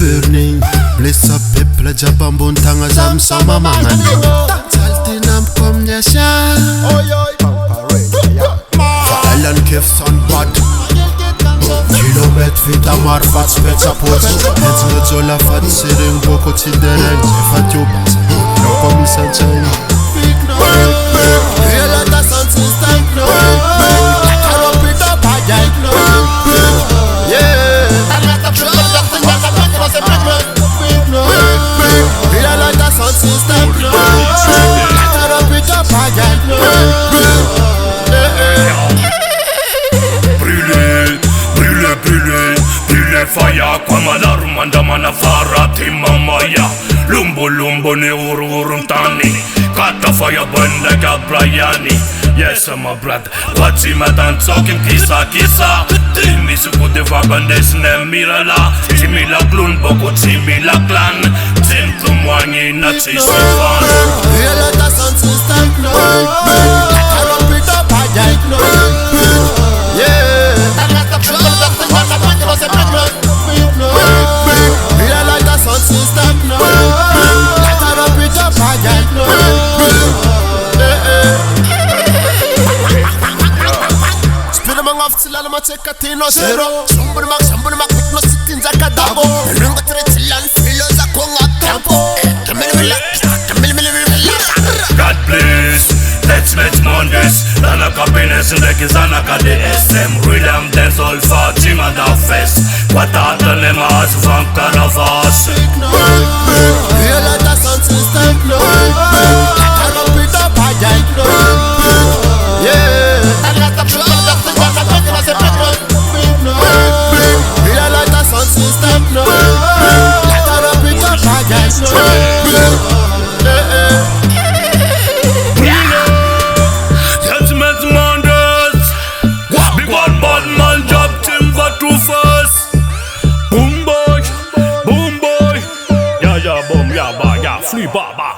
burning. Bless up people Japambun tanga zam sama mangani. Saltinam kom nyasha. Alan kef son bad. Kilometre vita marfat spetsa pots. It's not zola fat sitting boko tidereng. Fat yo bas. No kom sunshine. Real at the sun system. Faya kwa malarumanda manafarati mamaya Lumbo lumbo ni ururun tani KATRAFAYA bende ka BRAYANNE. Yes my brother, what's in my dance talking kisa kisa. Timi suku de vagande sne mirala. Timi la glun boko timi la clan. Tim tu mwangi na tisifan. Real at the sun system no. Katarapita pajak no. Yeah. System no. Katarapita pajak no. Spin among off till I'm a check a tino zero. Somebody mak no sitting zakadabo. Runga trechilan filos a konga tempo. God bless. Let's make Mondays. Nana kabines in the kizana kade SM. Rhythm dance all for team and our fest. What are the lemmas from Caravas? Real at the sun system no. Katarapita pajak no. Yeah. Real at the sun system no. Katarapita pajak no. Boom boy, yeah, boom, yeah, ba, yeah, free ba, ba.